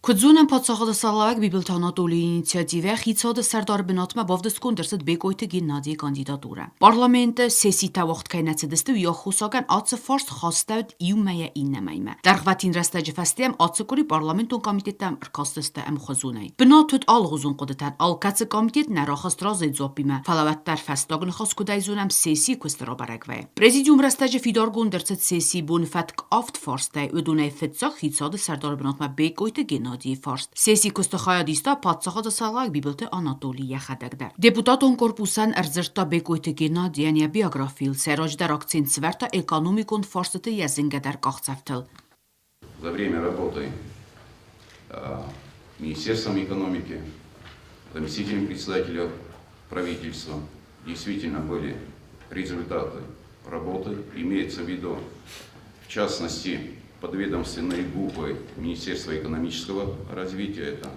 Քուձունն փոցողդասալակ բիբլթանատոլի ինիցիատիվը խիցոդը սարդար բնատմա բովդս կոնդրսդ բեկոյթը գիննադի կանդիդատուրը։ Պարլամենտը սեսի տավողտ կայնացդստու յոխուսական ացը ֆորս խաստավդ իումայա իննամայմը։ Դարղվատին ռաստաջը ֆաստիամ ացը կորի պարլամենտուն կամիտետամ ըրքաստստը əmxozunay։ Բնատուտ ալղուզուն կոդտան ալկացը կամիտետ նարախաստրազը ձոպիմը։ Ֆալավատտար ֆաստոգն խոսկուդայզունամ սեսի կուստրոբարակվայ։ Պրեզիդիում ռաստաջը ֆիդորգուն դրցդ սեսի բունֆատկ ավտ ֆորստայ ուդունայ ֆեցող խիցոդը սարդար բնատմա բեկոյթը Форст. Сессии Костахаядиста подсахада салак бибелте Анатолия Хадагдar. Депутатон корпусан эрзерта бекойте Геннадия биографил серождар акцент сверта экономикон форстete язынгедар кахцафтел. За время работы Министерством экономики, заместителем председателя правительства действительно были результаты работы, имеется в виду, в частности, подведомственные ГУПы Министерства экономического развития, это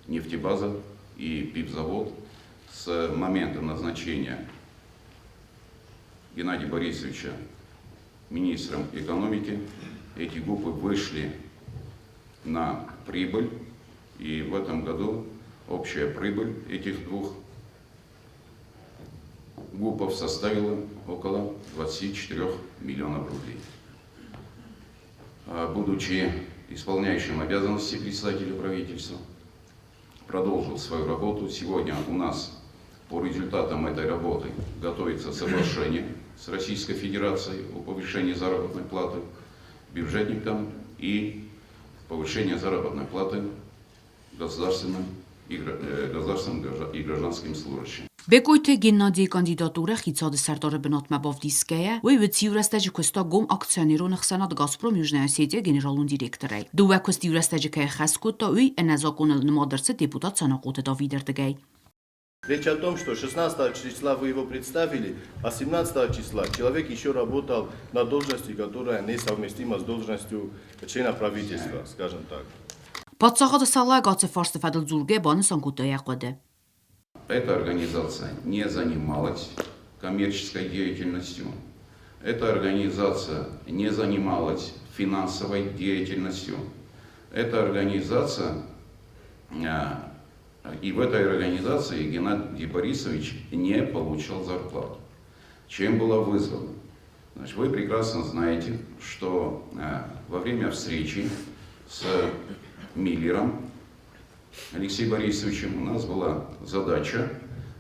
нефтебаза и пивзавод, с момента назначения Геннадия Борисовича министром экономики, эти ГУПы вышли на прибыль, и в этом году общая прибыль этих двух ГУПов составила около 24 миллионов рублей. Будучи исполняющим обязанности председателя правительства, продолжил свою работу. Сегодня у нас по результатам этой работы готовится соглашение с Российской Федерацией о повышении заработной платы бюджетникам и повышении заработной платы государственным и гражданским служащим. Бекойте Геннадий кандидатура хицады сардары бенатма бавдиская, вы ведь юрастаджи куста гом акционерон хсанат Газпром Южная Осетия генералун директорай. Дува куст юрастаджи кай хаскута уй эназаконел нмадерце депутат санакута Давидертегай. Речь о том, что 16 числа вы его представили, а 17 числа человек еще работал на должности, которая несовместима с должностью члена правительства, скажем так. Подсахада салаг аце фарсты фадл зурге баны санкута якоде. Эта организация не занималась коммерческой деятельностью. Эта организация не занималась финансовой деятельностью. Эта организация, и в этой организации Геннадий Борисович не получал зарплату. Чем было вызвано? Значит, вы прекрасно знаете, что во время встречи с Миллером Алексеем Борисовичем у нас была задача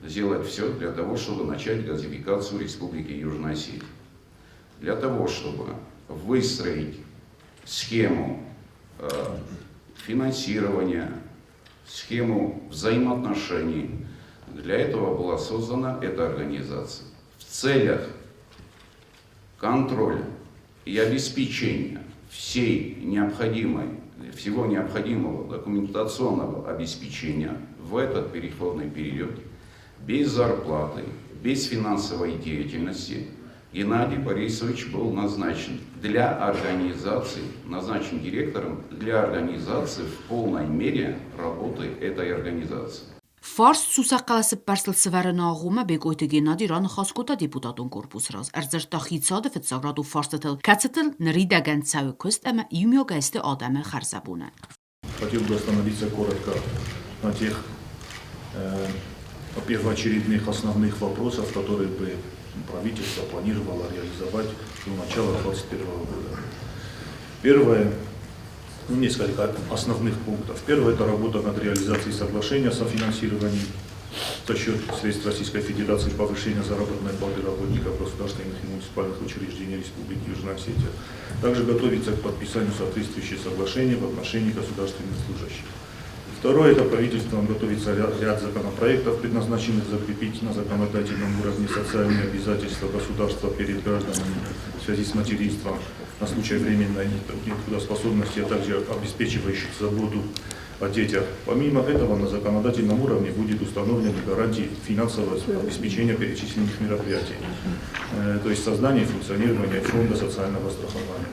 сделать все для того, чтобы начать газификацию Республики Южная Осетия. Для того, чтобы выстроить схему финансирования, схему взаимоотношений, для этого была создана эта организация. В целях контроля и обеспечения всего необходимого документационного обеспечения в этот переходный период, без зарплаты, без финансовой деятельности, Геннадий Борисович был назначен директором для организации в полной мере работы этой организации. Фарс сусаққаласы парсыл сыварына ағума бекойты Геннадий раны хаскота депутатун корпус раз. Әрзірта хицады фетсаграду фарстатыл кәцітіл нридаган цәуі көст әмі юмио гәсті адамы харзабуны. Хотел бы остановиться коротко на тех первоочередных основных вопросах, которые бы правительство планировало реализовать до начала 2021 года. Первое. Несколько основных пунктов. Первое – это работа над реализацией соглашения о софинансировании за счет средств Российской Федерации повышения заработной платы работников государственных и муниципальных учреждений Республики Южная Осетия. Также готовится к подписанию соответствующее соглашение в отношении государственных служащих. Второе – это правительством готовится ряд законопроектов, предназначенных закрепить на законодательном уровне социальные обязательства государства перед гражданами в связи с материнством на случай временной нетрудоспособности, а также обеспечивающих заботу о детях. Помимо этого, на законодательном уровне будет установлены гарантии финансового обеспечения перечисленных мероприятий, то есть создание и функционирование фонда социального страхования.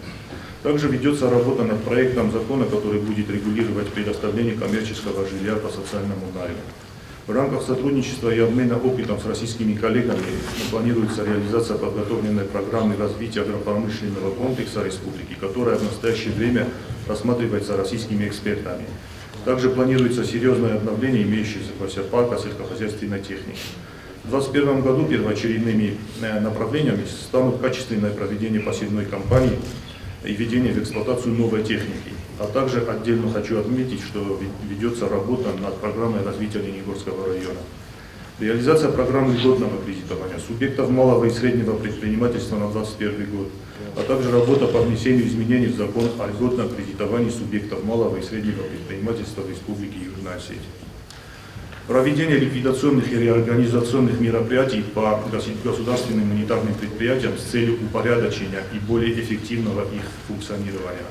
Также ведется работа над проектом закона, который будет регулировать предоставление коммерческого жилья по социальному найму. В рамках сотрудничества и обмена опытом с российскими коллегами планируется реализация подготовленной программы развития агропромышленного комплекса республики, которая в настоящее время рассматривается российскими экспертами. Также планируется серьезное обновление имеющегося парка сельскохозяйственной техники. В 2021 году первоочередными направлениями станут качественное проведение посевной кампании и введение в эксплуатацию новой техники. А также отдельно хочу отметить, что ведется работа над программой развития Лениногорского района. Реализация программы льготного кредитования субъектов малого и среднего предпринимательства на 2021 год, а также работа по внесению изменений в закон о льготном кредитовании субъектов малого и среднего предпринимательства в Республике Южная Осетия. Проведение ликвидационных и реорганизационных мероприятий по государственным унитарным предприятиям с целью упорядочения и более эффективного их функционирования.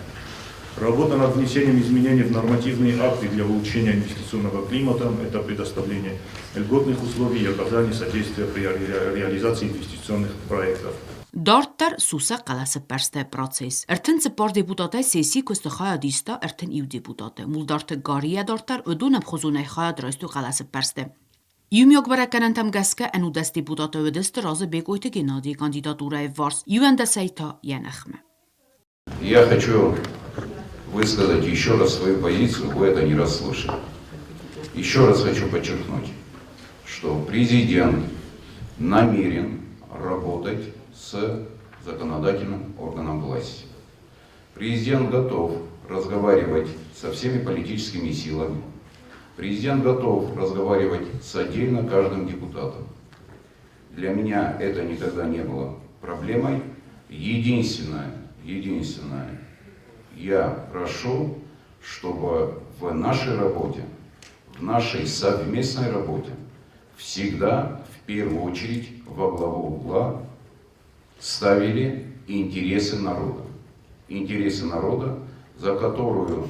Работа над внесением изменений в нормативные акты для улучшения инвестиционного климата – это предоставление льготных условий и оказание содействия при реализации инвестиционных проектов. Դարտար Սուսա կալասպերստե պրոցես։ Ertən ծպոր դեպուտատը սեսի կոստը խայա դիստա ertən իու դեպուտատը։ Մուլդարտը գարիա դարտար ödünə xuzunay խայա դրոստու կալասպերստե։ Յումյոգ բարականանտամ գասկա անուդաս դեպուտատը ödəstə razı բեկոյտը գենադի կանդիդատուրայ վարս յուանդասայթա յանախմը։ Я хочу высказать еще раз свою позицию, вы это не расслышали. Еще раз хочу подчеркнуть, что президент намерен работать с законодательным органом власти. Президент готов разговаривать со всеми политическими силами. Президент готов разговаривать с отдельно каждым депутатом. Для меня это никогда не было проблемой. Единственное, я прошу, чтобы в нашей работе, в нашей совместной работе всегда в первую очередь во главу угла ставили интересы народа. Интересы народа, за которую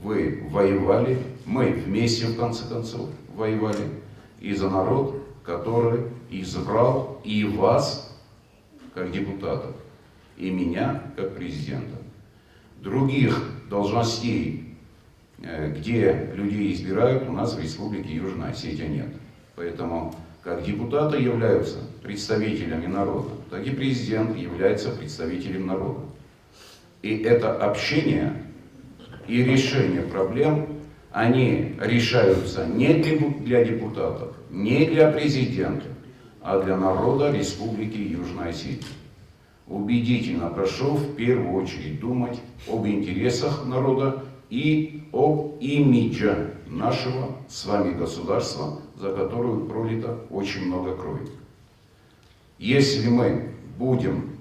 вы воевали, мы вместе в конце концов воевали, и за народ, который избрал и вас как депутатов, и меня как президента. Других должностей, где людей избирают, у нас в Республике Южная Осетия нет. Поэтому как депутаты являются представителями народа, так и президент является представителем народа. И это общение и решение проблем, они решаются не для депутатов, не для президента, а для народа Республики Южная Осетия. Убедительно прошу в первую очередь думать об интересах народа и об имидже нашего с вами государства, за которую пролито очень много крови. Если мы будем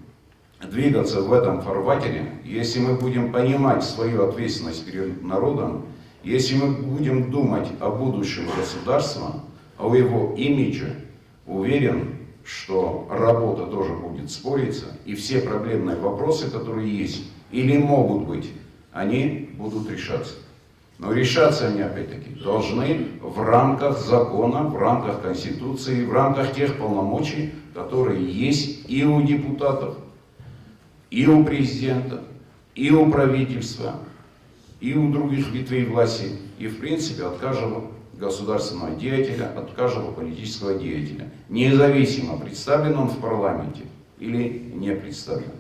двигаться в этом фарватере, если мы будем понимать свою ответственность перед народом, если мы будем думать о будущем государства, о его имидже, уверен, что работа тоже будет спориться, и все проблемные вопросы, которые есть или могут быть, они будут решаться. Но решаться они, опять-таки, должны в рамках закона, в рамках Конституции, в рамках тех полномочий, которые есть и у депутатов, и у президента, и у правительства, и у других ветвей власти, и в принципе от каждого государственного деятеля, от каждого политического деятеля, независимо, представлен он в парламенте или не представлен.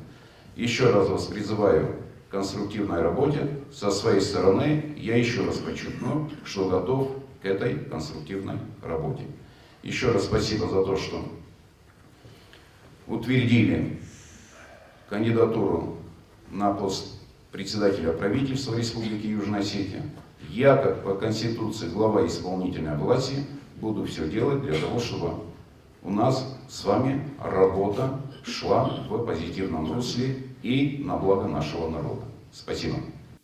Еще раз вас призываю к конструктивной работе. Со своей стороны я еще раз подчеркну, что готов к этой конструктивной работе. Еще раз спасибо за то, что утвердили кандидатуру на пост председателя правительства Республики Южная Осетия. Я, как по Конституции глава исполнительной власти, буду все делать для того, чтобы у нас с вами работа шла в позитивном русле и на благо нашего народа. Спасибо.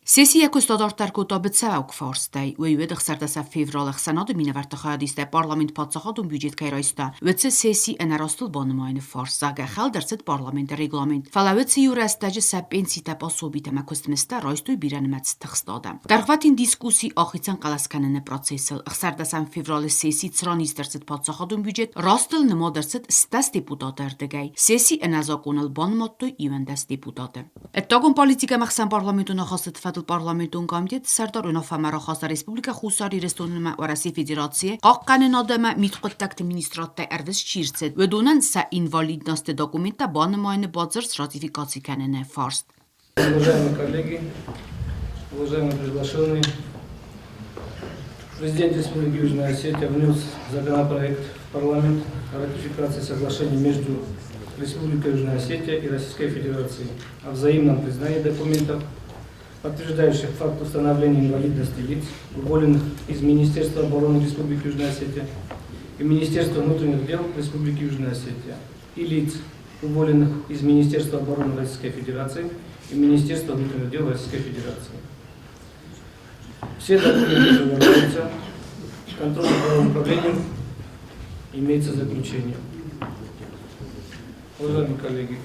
Sesiya kustadortar bitsau kfarstay و یوید خسرت فevral خسناد مینورت خیادیست parlament پادساخاتون büdjet kayraysta وتس sesi enarastul banımayını farsaga xal derset parlament reglament falavetse yurastacı sapensita pasobite makostmesta raystoy biranmats tıxtada qarqvatin diskusi axitsan qalaskanene prosesel xsardasan fevral sesi tsranis derset pادساخاتون büdjet rastul nimo derset stas deputatar degay sesi enazakonal banmatto yuvendas deputate Ettagон politika maxsan parlamentun axastet Parlamentul Comitetul Serdar Önafamara Xasta Respublika Xusari Restonuma Orasi Federație qaqqanin adama mitqottakt administratta ervis çirtset ve donan sa invalidnaste dokumenta banımayını bazırs ratifikatsikanene farst. Уважаемые коллеги, уважаемые приглашенные, президент Республики Южная Осетия внес законопроект в парламент о ратификации соглашений между Республикой Южная Осетия и Российской Федерацией о взаимном признании документов, подтверждающих факт установления инвалидности лиц, уволенных из Министерства обороны Республики Южная Осетия и Министерства внутренних дел Республики Южная Осетия, и лиц, уволенных из Министерства обороны Российской Федерации и Министерства внутренних дел Российской Федерации. Все документы завершаются, контроль правовым управлением имеется заключение. Уважаемые коллеги,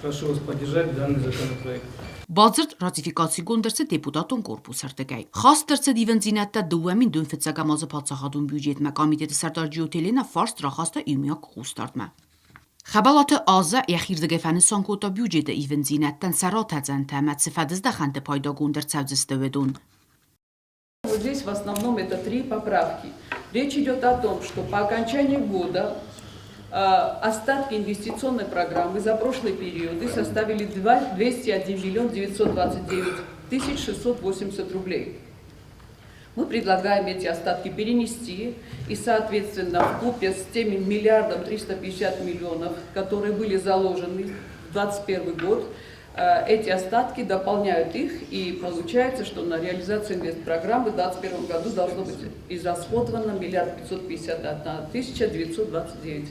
прошу вас поддержать данный законопроект. Բարձր ռատիֆիկացի գոնդրսը դեպուտատոն կորպուս հրտգայ։ Խաս դրսը դիվենզինատա դուամին դուն ֆեցագամազը պացախադուն բյուջետ մա կոմիտետը սարտարջիոտելենա ֆարս տրախաստա իմյակ խուստարդմա։ Խաբալատը ազա յախիր դգեֆանը սանկոտա բյուջետը իվենզինատան սարաթածան թամատ սֆադыз да խանտը պայդա գոնդրցավձստվեդուն։ Вот здесь в основном это 3 поправки. Речь идет о том, что по окончании года остатки инвестиционной программы за прошлые периоды составили 201 миллион 929 тысяч 680 рублей. Мы предлагаем эти остатки перенести и, соответственно, вкупе с теми 1 миллиардом 350 миллионов, которые были заложены в 2021 год, эти остатки дополняют их, и получается, что на реализацию инвестпрограммы в 2021 году должно быть израсходовано 1 миллиард 551 тысяча 929,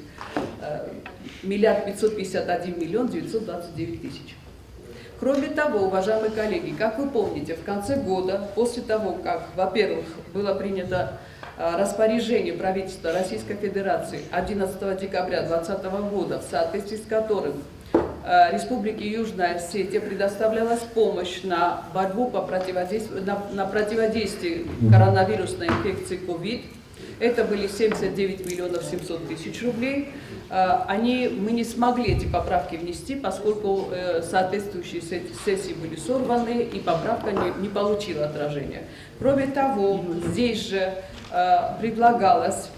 1 миллиард 551 миллион 929 тысяч. Кроме того, уважаемые коллеги, как вы помните, в конце года, после того, как, во-первых, было принято распоряжение правительства Российской Федерации 11 декабря 2020 года, в соответствии с которым Республике Южная Осетия предоставлялась помощь на борьбу по на противодействие коронавирусной инфекции COVID. Это были 79 миллионов 700 тысяч рублей. Мы не смогли эти поправки внести, поскольку соответствующие сессии были сорваны, и поправка не получила отражения. Кроме того, здесь же предлагалось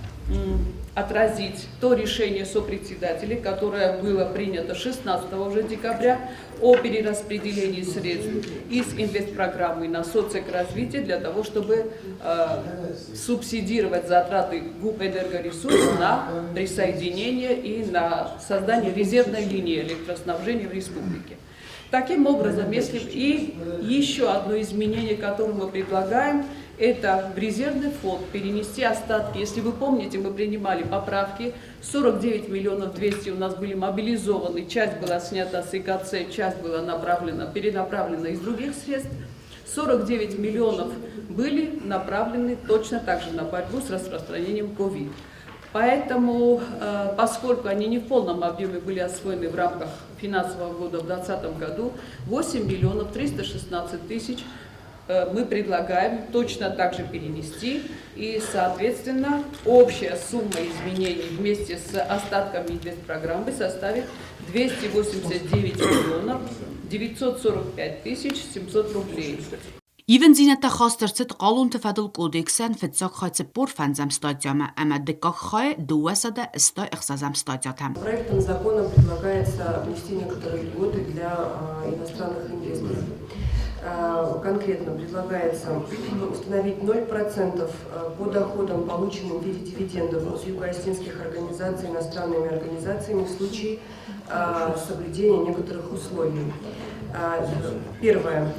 отразить то решение сопредседателей, которое было принято 16 уже декабря о перераспределении средств из инвестпрограммы на соцэкоразвитие для того, чтобы субсидировать затраты ГУП «Энергоресурс» на присоединение и на создание резервной линии электроснабжения в республике. Таким образом, и еще одно изменение, которое мы предлагаем, это в резервный фонд перенести остатки. Если вы помните, мы принимали поправки, 49 миллионов 200 у нас были мобилизованы, часть была снята с ИКЦ, часть была перенаправлена из других средств. 49 миллионов были направлены точно так же на борьбу с распространением COVID. Поэтому, поскольку они не в полном объеме были освоены в рамках финансового года в 2020 году, 8 миллионов 316 тысяч мы предлагаем точно так же перенести, и, соответственно, общая сумма изменений вместе с остатками инвестпрограммы составит 289 миллионов 945 тысяч 700 рублей. Իվենզինատա խաստրցët qalun tëfadıl կոդեքսան ֆեցակ խայցը պոր ֆանձամ ստատյամը, әмә դկակ խայ դուասա да ըստա ըխսազամ ստատյատամ. Проектом закона предлагается внести некоторые льготы для иностранных инвесторов. Конкретно предлагается установить 0% по доходам, полученным в виде дивидендов от юго-осетинских организаций иностранными организациями в случае соблюдения некоторых условий. Первое.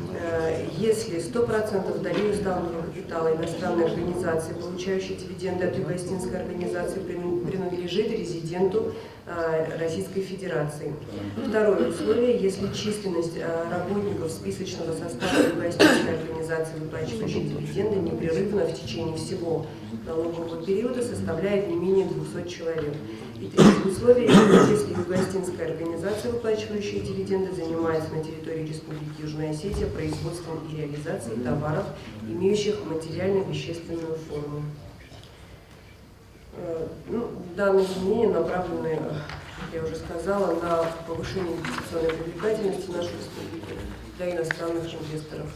Если 100% долей уставного капитала иностранной организации, получающей дивиденды от юго-осетинской организации, принадлежит резиденту Российской Федерации. Второе условие. Если численность работников списочного состава юго-осетинской организации, выплачивающей дивиденды, непрерывно в течение всего налогового периода составляет не менее 200 человек. И третье условие, если юго-осетинская организация, выплачивающая дивиденды, занимается на территории Республики Южная Осетия производством и реализацией товаров, имеющих материально-вещественную форму. Данные изменения направлены, как я уже сказала, на повышение инвестиционной привлекательности нашей республики для иностранных инвесторов.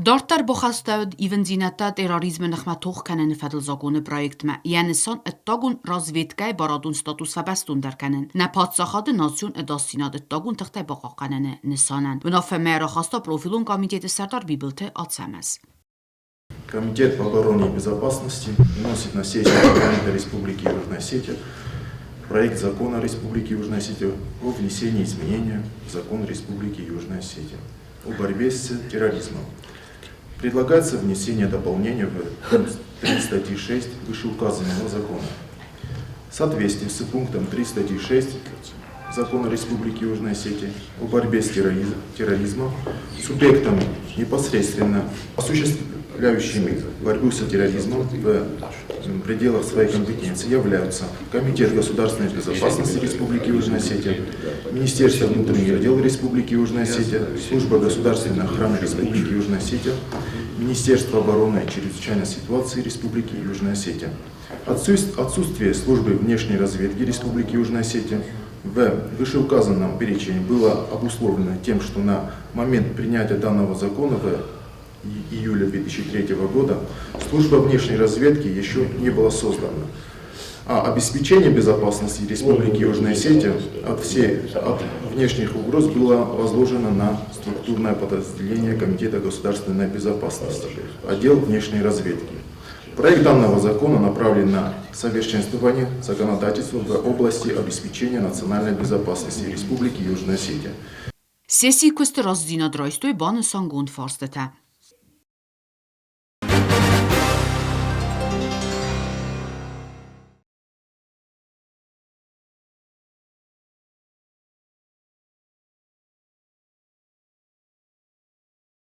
Դորտար բոխաստաուդ իվնձինատա տերորիզմը նխմաթող կանեն ֆադլզագունը պրոյեկտմը, յանեսան ըттագուն ռազվետկայ բարադուն ստատուս վաբաստուն դարկանեն, նապատ սախադը նացյուն ыդաստինադ ըттագուն թղթայ բողականեն նսանան, վնոֆը մերոխաստա պրոֆիլուն կամիտետը սարտար բիբլթը ացամաս. Комитет по обороне и безопасности вносит на сессию парламента Республики Южная Осетия проект закона Республики Южная Осетия о внесении изменения в закон Республики Южная Осетия о борьбе с терроризмом. Предлагается внесение дополнения в пункт 3 статьи 6 вышеуказанного закона. В соответствии с пунктом 3 статьи 6 Закона Республики Южная Осетия о борьбе с терроризмом субъектами, непосредственно осуществляющими борьбу с терроризмом в пределах своей компетенции являются Комитет государственной безопасности Республики Южная Осетия, Министерство внутренних дел Республики Южная Осетия, Служба государственной охраны Республики Южная Осетия, Министерство обороны и чрезвычайной ситуации Республики Южная Осетия. Отсутствие службы внешней разведки Республики Южная Осетия в вышеуказанном перечне было обусловлено тем, что на момент принятия данного закона в июле 2003 года служба внешней разведки еще не была создана, а обеспечение безопасности Республики Южная Осетия от внешних угроз было возложено на структурное подразделение Комитета государственной безопасности, отдел внешней разведки. Проект данного закона направлен на совершенствование законодательства в области обеспечения национальной безопасности Республики Южная Осетия. Սեսի կստը ռազդինադրայստոյ բանը սանգուն ֆարստետա։